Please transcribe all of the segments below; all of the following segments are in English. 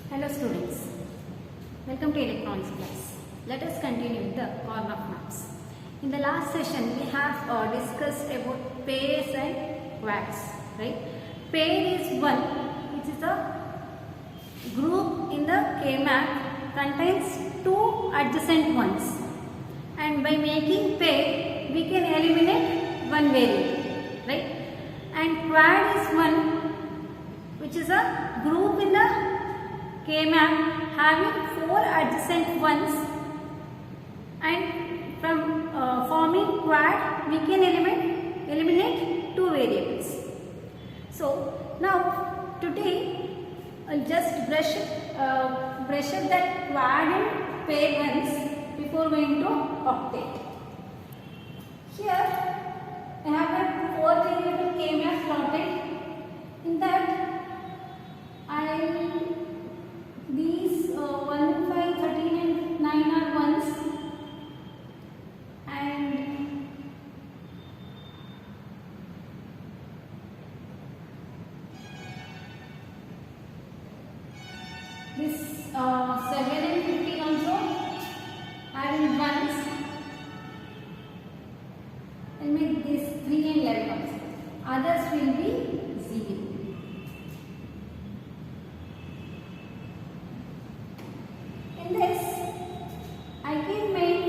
Hello students, welcome to electronics class. Let us continue with the Karnaugh maps. In the last session we have discussed about pairs and quads, right? Pair is one which is a group in the K-map contains two adjacent ones, and by making pair we can eliminate one variable, right? And quad is one which is a group in the K-map having four adjacent ones, and from forming quad we can eliminate two variables. So now today I'll just brush up that quad and pair ones before going to octet. Here I have a four variable K-map plotted. In that these 1, 5, 13 and 9 are ones, and this 7 and 15 also having ones, and make this 3 and 11 also. Others will be 0. In this, I can make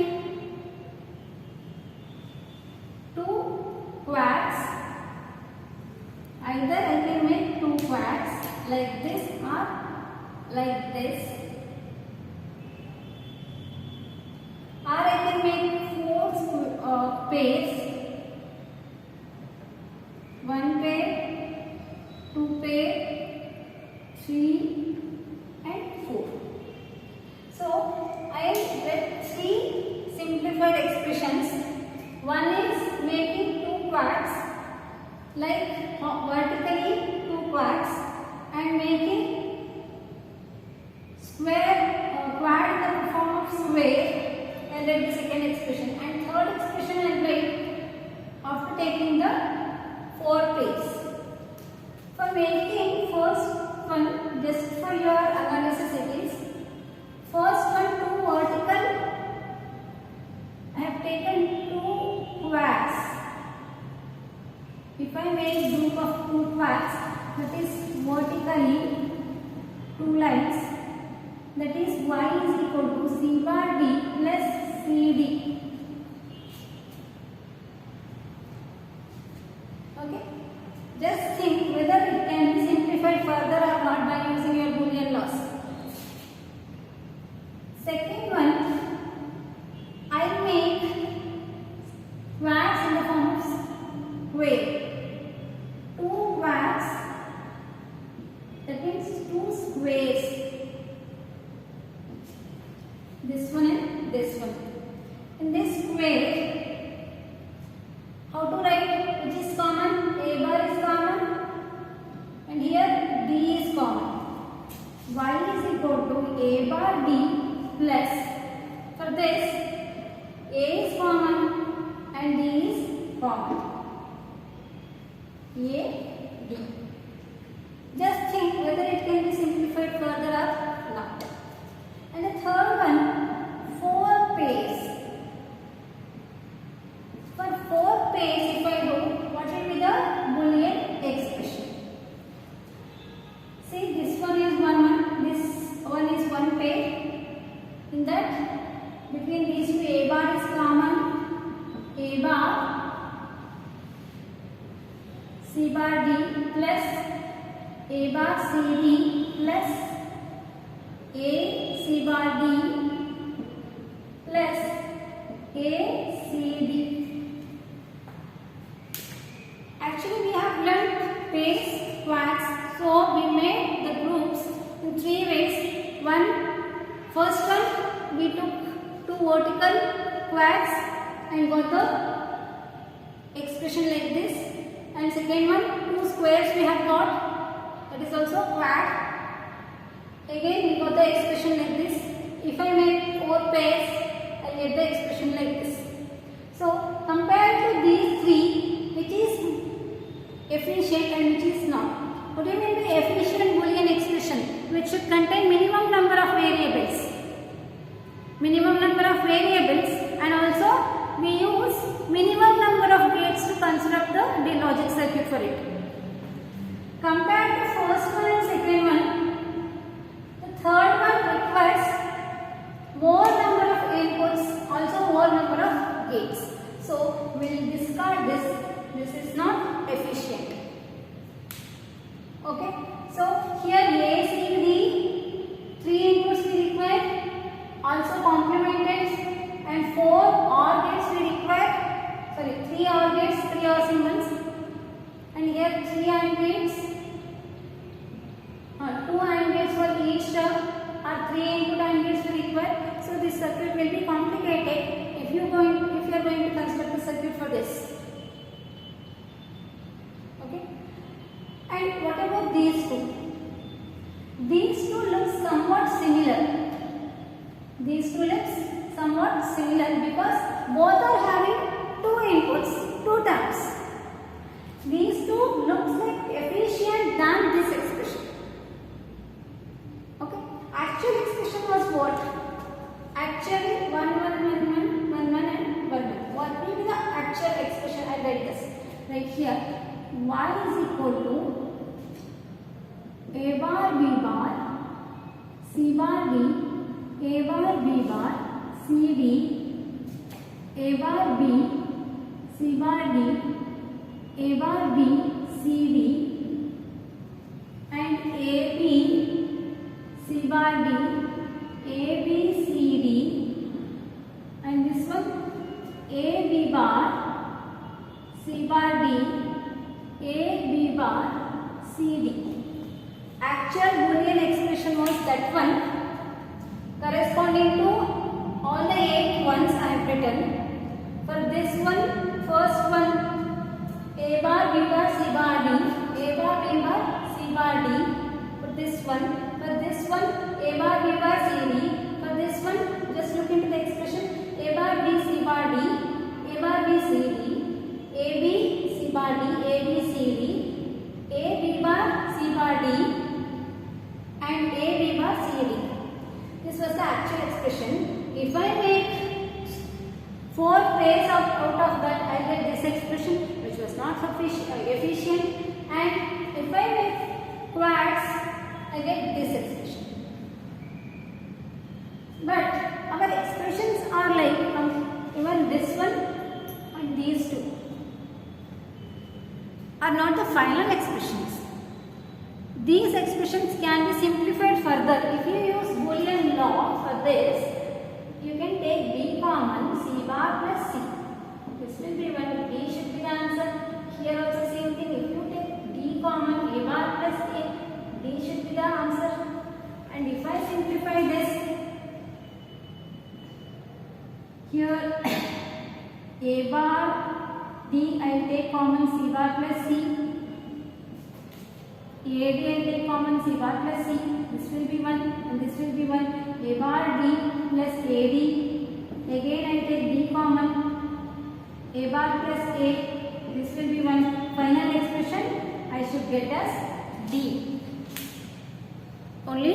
two quads. Either I can make two quads like this or like this, or I can make four pairs. One pair, two pair, 3 and 4. So I read three simplified expressions. One is making two quads like vertically two quads, and making square quad in the form of square. I read the second expression, and third expression I read after taking the four pairs. For making first one, just for your analysis it is, first one, two vertical, I have taken two quads. If I make group of two quads, that is vertically two lines, that is y is equal to c bar d plus cd. Okay, just think whether it can be simplified further or not by using your Boolean laws. Second one, I make quads in the form of square. Two quads, that means two squares. This one and this one. In this square, how to write? Which is common? A bar is common, and here D is common. Y is equal to A bar D plus, for this A is common and D is common. A, D. Just think whether it can be simplified further or not. And the third one, four pairs. For four pairs, if I do, what will be the Boolean expression? See, this one is this one is one pair. In that, between these two, A bar is common. A bar, C bar D plus A bar C D plus A C bar D plus A C D. Actually, we have learnt pairs, quads, so we made the groups in three ways. First one, we took two vertical quads and got the expression like this. And second one, two squares we have got, that is also quad. Again, we got the expression like this. If I make four pairs, I get the expression like this. So, compared to these three, which is efficient and which is not. What do you mean by efficient Boolean which should contain minimum number of variables. Minimum number of variables, and also we use minimum number of gates to construct the logic circuit for it. Compared to first one and second one, the third one requires more number of inputs, also more number of gates. So we will discard this. This is not efficient. Okay. So here A, C, D, 3 inputs we require, also complemented, and 4 OR gates we require. Sorry, 3 OR gates, 3 OR symbols, and here 3 AND gates, 2 AND gates for each term, or 3 input AND gates we require. So this circuit will be complicated if you are going to construct the circuit for this. Okay. And what about these two? These two look somewhat similar. These two looks somewhat similar because both are having 2 inputs, 2 terms. These two looks like efficient than this expression. Okay. Actual expression was what? Actually 1 1 1 1 1 1 and 1 1. What will be the actual expression? I write this right here. Y is equal to A bar B bar C bar D, A bar B bar C D, A bar B C bar D, A bar B C D, and A B C bar D, A B C D, and this one A B bar C bar D, A B bar C D. Actual Boolean expression was that one, corresponding to all the 8 ones I have written. For this one, first one, A bar B bar C bar D, A bar B bar C bar D. For this one, A bar B bar C D. For this one, just look into the expression, A bar B C bar D, A bar B C D, A B C bar D, A B C D, A B bar C bar D, and A B bar C D. This was the actual expression. If I make 4 pairs out of that, I get this expression, which was not efficient. And if I make quads, I get this expression. But our expressions are like even this one and these two are not the final expressions. These expressions can be simplified further. If you use Boolean law for this, you can take B common, C bar plus C. This will be when D should be the answer. Here also same thing. If you take D common, A bar plus A, D should be the answer. And if I simplify this, here A bar, D I will take common, C bar plus C. A D I will take common, C bar plus C. This will be 1 and this will be 1. A bar D plus A D. Again I take D common, A bar plus A. This will be 1. Final expression I should get as D. Only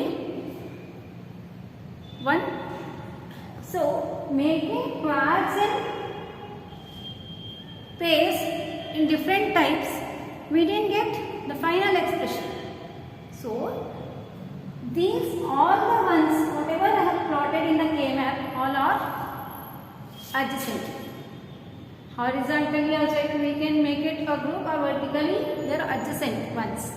1. So making quads and pairs in different types, we didn't get the final expression. So these all the ones, whatever I have plotted in the K-map, all are adjacent. Horizontally also we can make it a group, or vertically they are adjacent ones.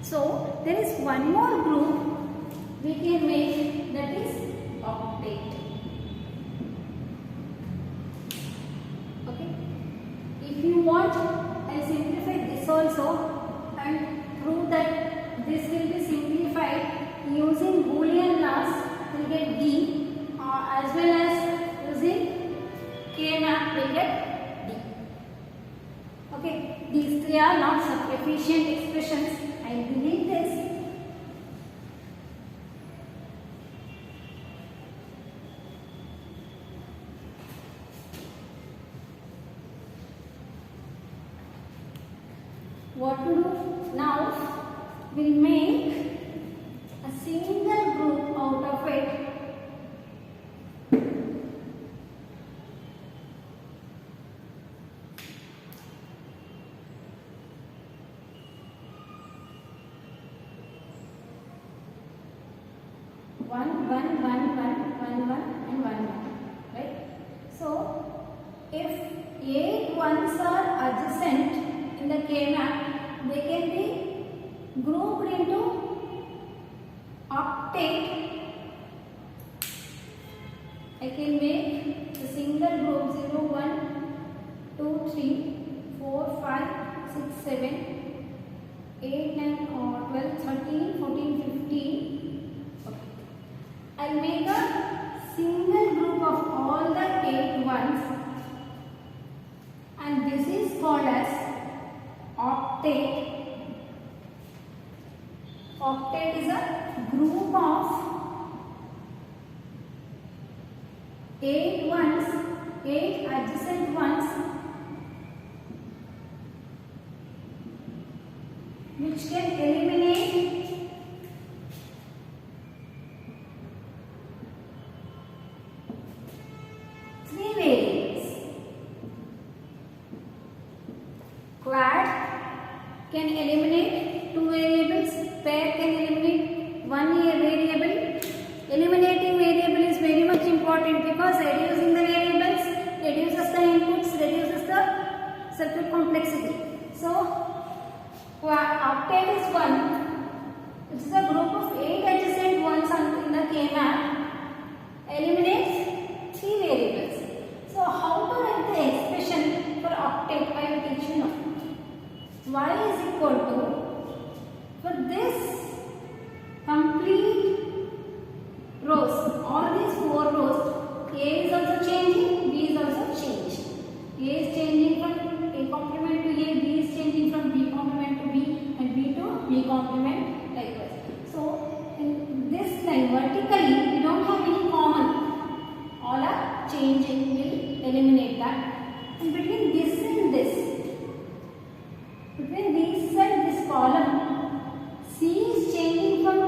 So there is one more group we can make, that is octet. Okay. If you want, I will simplify this also and prove that this will be simplified using Boolean laws. We will get D, as well as using K-map we will get D. Okay, these three are not sufficient expressions. I delete this. What to do now? We'll make a single 1, 1, 1, 1, 1, 1 and 1, 1. Right? So, if 8 ones are adjacent in the K-map, they can be grouped into octet. I can make a single group 0, 1, 2, 3, 4, 5, 6, 7, 8, 9, 12, 13, 14, 15. Okay. I'll make a single group of all the 8 ones, and this is called as octet. Octet is a group of 8 ones, 8 adjacent ones, which can eliminate three variables. Quad can eliminate 2 variables, pair can eliminate 1 variable. Eliminating variable is very much important because reducing the variables reduces the inputs, reduces the circuit complexity. So, octet is one. It is a group of 8 adjacent ones in the K-map. Eliminates 3 variables. So, how to write the expression for octet? I will teach you now. Y is equal to, for this complete rows, all these 4 rows, A is also changing, B is also changing. A is changing from A complement to A, B is changing from B complement to B, and B to B complement likewise. So, in this line vertically, we don't have any common. All are changing, will eliminate that. And between this and this, between this and this column, C is changing from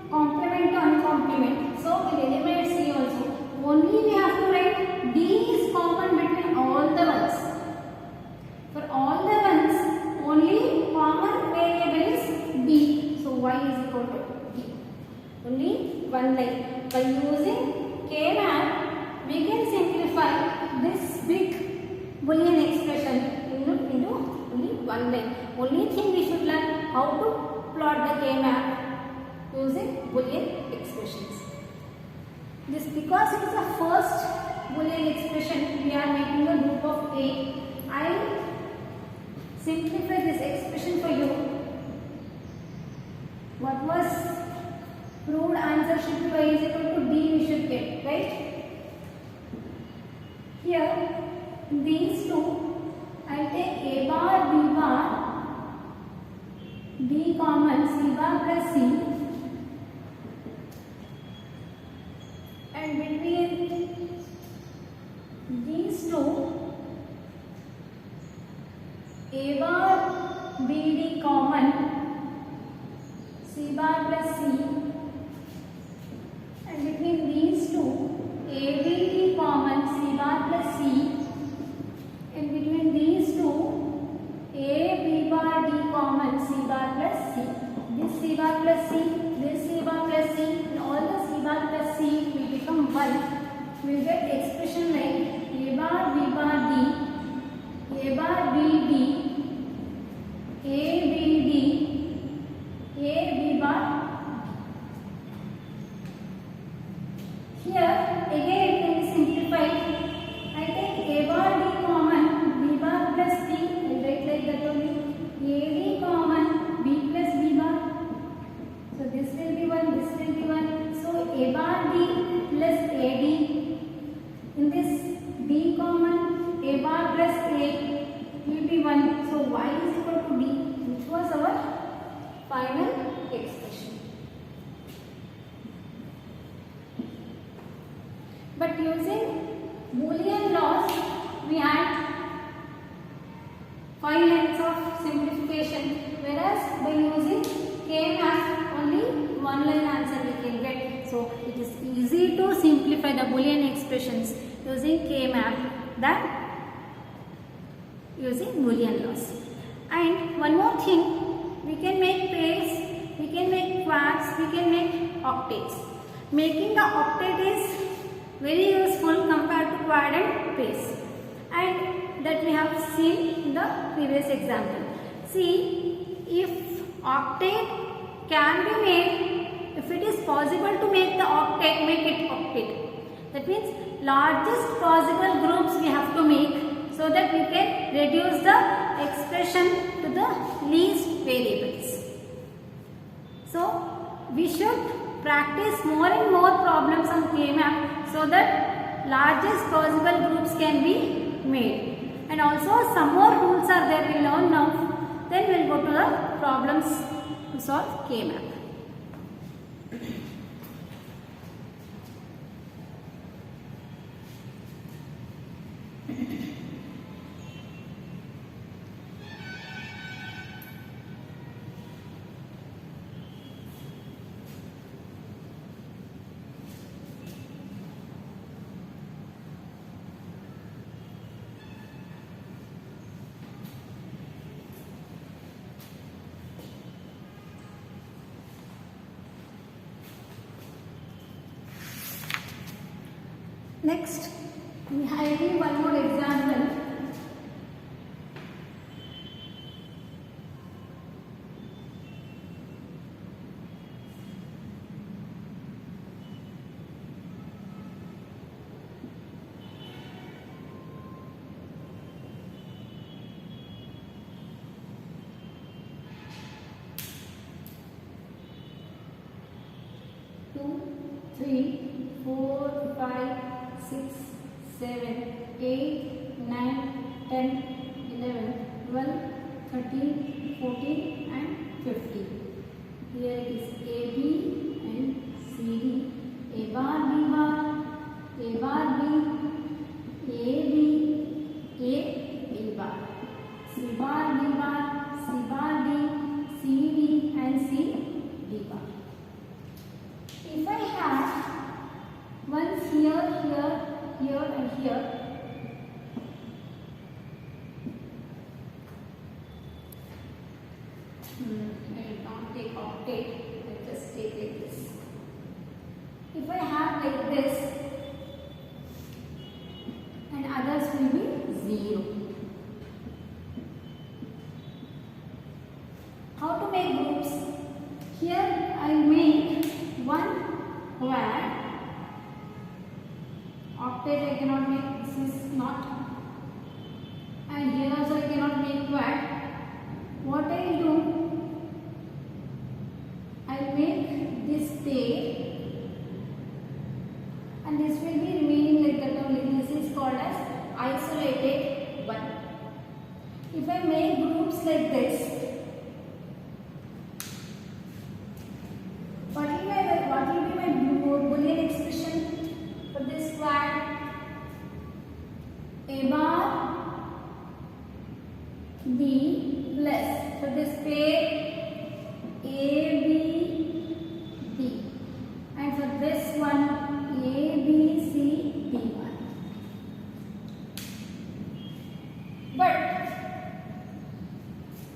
complement to uncomplement. So, we will eliminate C also. Only we have to write D is common between all the ones. For all the ones, only common variable is B. So, Y is equal to B. Only one line. By using K-map, we can simplify this big Boolean expression into only one line. Only thing we should learn how to plot the K-map using Boolean expressions. This because it is the first Boolean expression, we are making a group of 8. I simplify this expression for you. What was proved answer should be Y is equal to D we should get, right? Here, these two, I take A bar, B bar, D common, C bar plus C. And between these two, A bar, B, D common, C bar plus C. And between these two, A, B, D common, C bar plus C. And between these two, A, B bar, D common, C bar plus C. This C bar plus C, this C bar plus C, and all the C bar plus C will become 1. We will get expression like A bar, B bar, D, A bar, B, D, A, B, D, A, B bar. Here again it can be simplified. I take A bar, D common, B bar plus D. I will write like that only. A, D common, B plus B bar. So this will be 1, this will be 1. So A bar D plus AD. In this D common, A bar plus A will be 1. So Y is equal to D, which was our final expression. But using Boolean laws, we had 5 lines of simplification, whereas by using K-map, only 1 line answer we can get. So it is easy to simplify the Boolean expressions using K-map than using Boolean laws. And one more thing, we can make pairs, we can make quads, we can make octets. Making the octet is very useful compared to quad and pairs, and that we have seen in the previous example. See, if octet can be made, if it is possible to make the octet, make it octet. That means largest possible groups we have to make so that we can reduce the expression to the least variables. So we should practice more and more problems on K-map so that largest possible groups can be made. And also some more rules are there, we will learn now. Then we will go to the problems to solve K-map. Next, we have one more example. Two, three, 4, 5, 6, 7, 8, 9, 10, 11, 12, 13, 14 and 15. Here it is AB and CD. A bar, B bar, A bar, B, AB, A, B bar. C bar, D bar, C bar, D, CD and C, D bar. If I have ones here, here, here and here, I will not take octet, I will just take like this. If I have like this and others will be 0. How to make groups? Here I make one quad. Octet I cannot make, this is not, and here also I cannot make quad. What I will do, I will make this pair and this will be remaining like that only. This is called as isolated one. If I make groups like this, what will be my Boolean expression for this quad? A bar B plus, for this pair A B D, and for this one A B C D one. But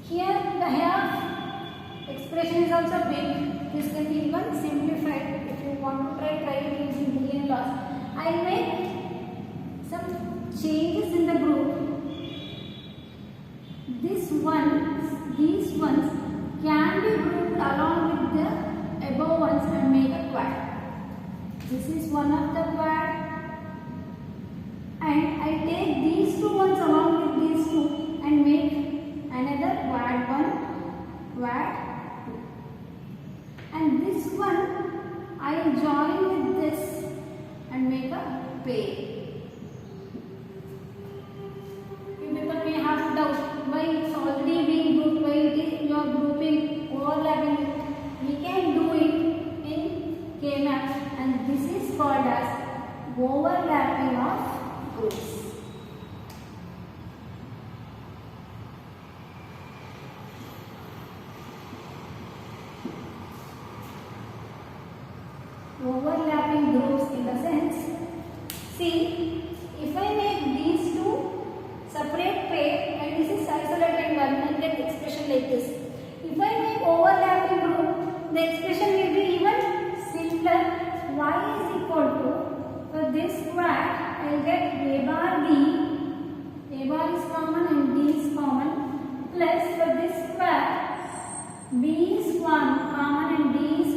here the half expression is also big. This can be even simplified. If you want to try it using Boolean laws. I will make some changes in the group. These ones can be grouped along with the above ones and make a quad. This is one of the quad, and I take these two ones along with these two and make another quad 1, quad 2. And this one I will join with this and make a pair. You people may have doubt why it's already being grouped, why you are grouping, overlapping it. We can do it in K-map, and this is called as overlapping of groups. Overlapping groups in the sense, see, if I make these two separate pair and this is isolated one and get expression like this. If I make overlapping group, the expression will be even simpler. Why?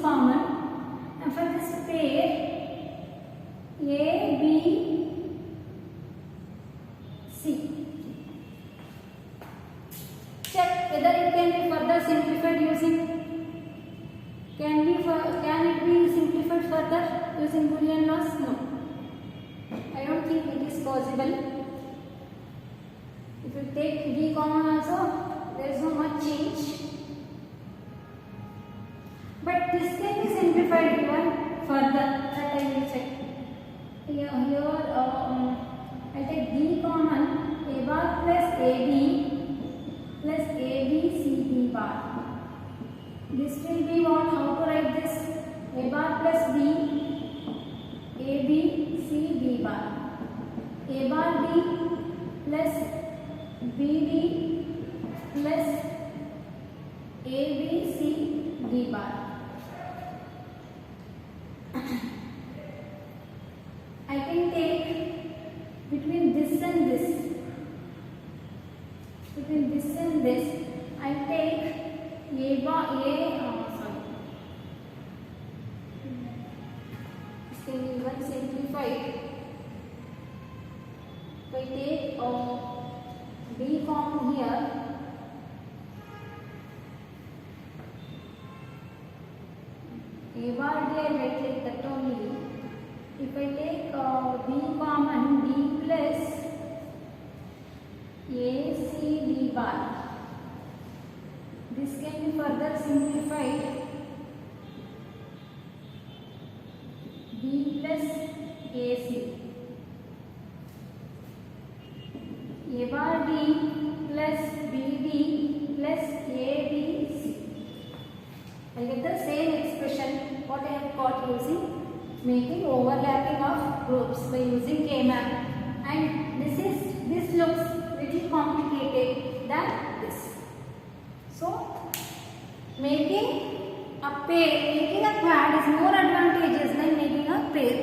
common, and for this pair A, B, C. Check whether it can be further simplified using. Can it be simplified further using Boolean laws? No. I don't think it is possible. If you take D common also, there is no much change. But this can be simplified even further. That I will check. Here I take D common, A bar plus AB plus AB CD bar. This will be what? How to write this? A bar plus B, AB, C, B bar. A bar B plus BD plus AB, C, D bar. I can take between this and this. Between this and this, I take this can be even simplified. If I take B common here, A bar D I write like that only. If I take B common, D plus A C D bar. This can be further simplified. B plus AC. A bar D plus BD plus ABC. I get the same expression what I have got using making overlapping of groups by using K-map. And this looks little complicated than this. So, making a quad is more advantageous than making a pair.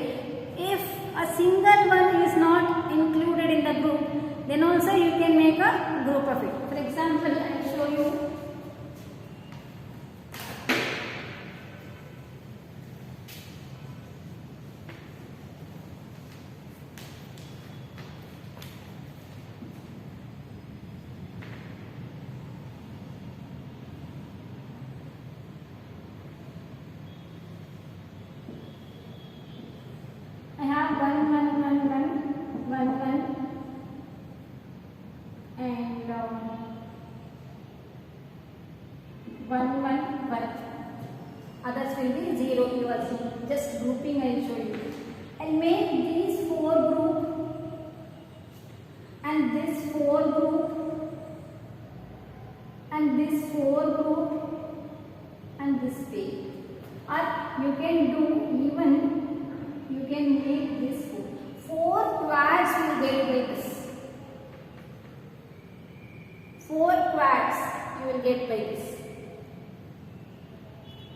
If a single one is not included in the group, then also you can make a group of it. For example, I will show you. I have 1, 1, 1, 1, 1, 1 and 1, 1, 1. Others will be 0, you are seeing. Just grouping I will show you. I'll make these 4 group and this 4 group and this 4 group and this pair. Or you can do even. You can make this 4 quads will get by this. 4 quads you will get by this.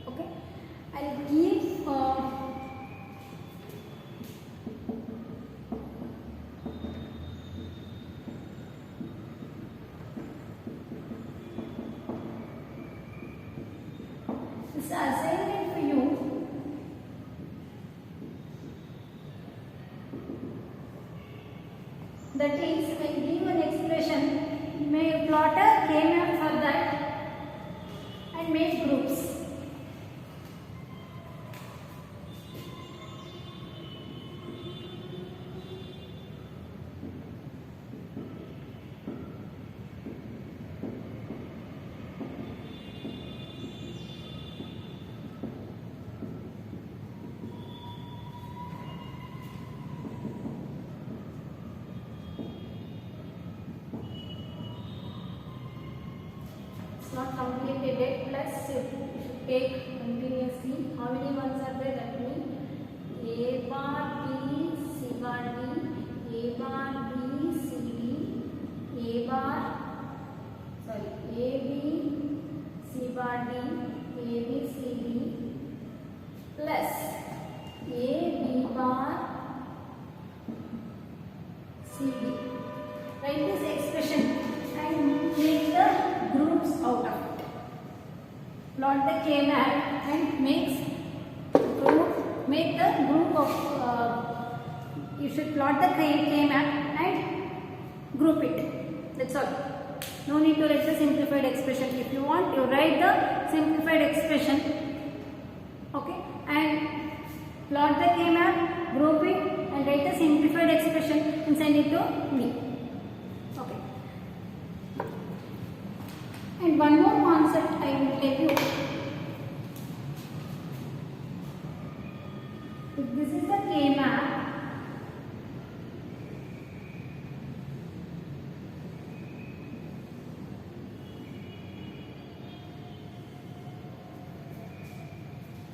Okay. I'll give this assignment for you. That is, I give an expression, may plot a K-map for that and make groups. Not completed plus you should take continuously. How many ones are there? That means A bar B C bar D, A bar B C D, A B C bar D, A B C D plus A B bar C D. Write this expression and make the groups out of it. Plot the K-map and makes group, make the group of, you should plot the K-map and group it. That's all. No need to write the simplified expression. If you want, you write the simplified expression. Okay, and plot the K-map, group it, and write the simplified expression and send it to me. Okay. And one more concept I will tell you. If this is the K-map,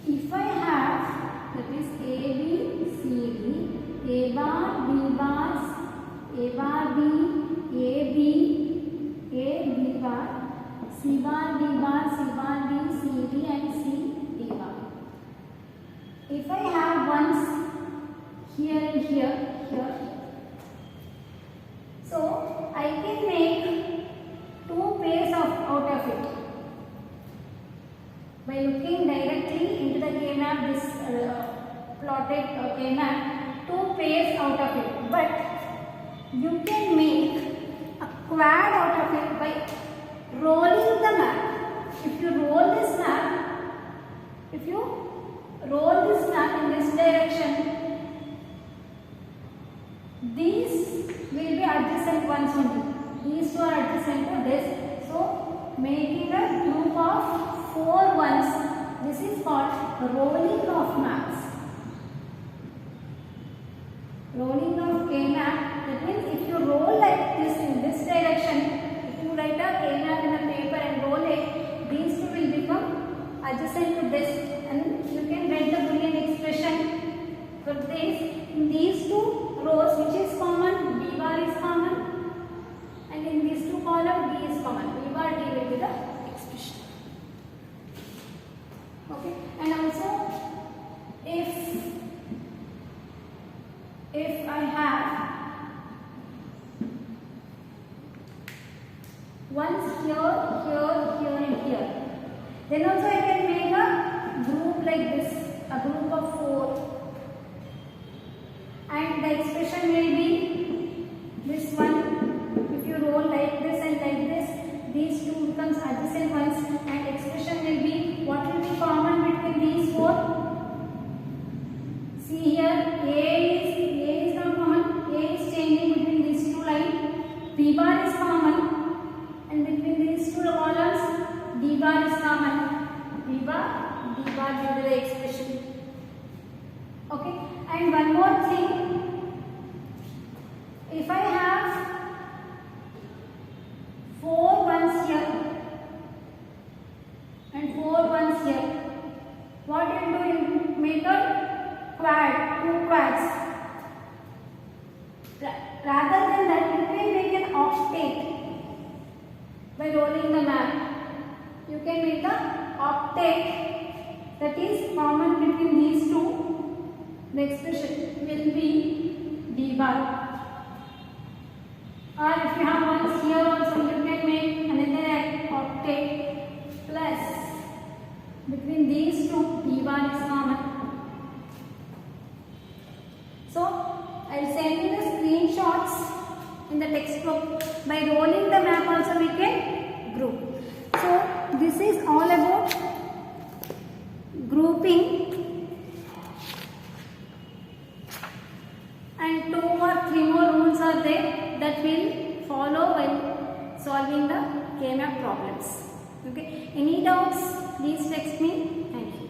if I have, that is A, B, C, D, A bar, B bars, A bar, B, A, B, A, B bar, C bar, D bar, C bar, D, C, D and C, D bar. If I have ones here and here, so I can make two pairs out of it. By looking directly into the K-map, this plotted K-map, two pairs out of it. But you can make a quad out of it by rolling the map. If you roll this map in this direction, these will be adjacent ones only. These two are adjacent to this. So, making a group of 4 ones. This is called rolling of maps. Rolling of K-map. That means if you roll like this in this direction, if you write a K-map in a paper and roll it, these two will become adjacent to this, and you can write the Boolean expression for this. In these two rows, which is common, B bar is common, and in these two columns, D is common. B bar, D will be the expression. Okay, and also if I have ones here and here, then also I can make a group like this, a group of 4, and the expression will be this one. If you roll like this and like this, these two becomes adjacent ones, and expression will be, what will be common between these 4? See here, A is not common. A is changing between these two lines. B bar is common, and between these two columns, D bar is common. B bar, D bar will be the expression. Okay, and one more thing. If I have 4 ones here and 4 ones here, what you do? You make a quad, 2 quads. Rather than that, you can make an octet by rolling the map. You can make the octet that is common between these two. The expression will be D bar. Or if you have ones here also, you can make another octet plus between these two, D bar is common. So, I will send you the screenshots in the textbook. By rolling the map also we can group. So, this is all about grouping, and 2 or 3 more rules are there that will follow while solving the K-map problems. Okay. Any doubts? Please text me. Thank you.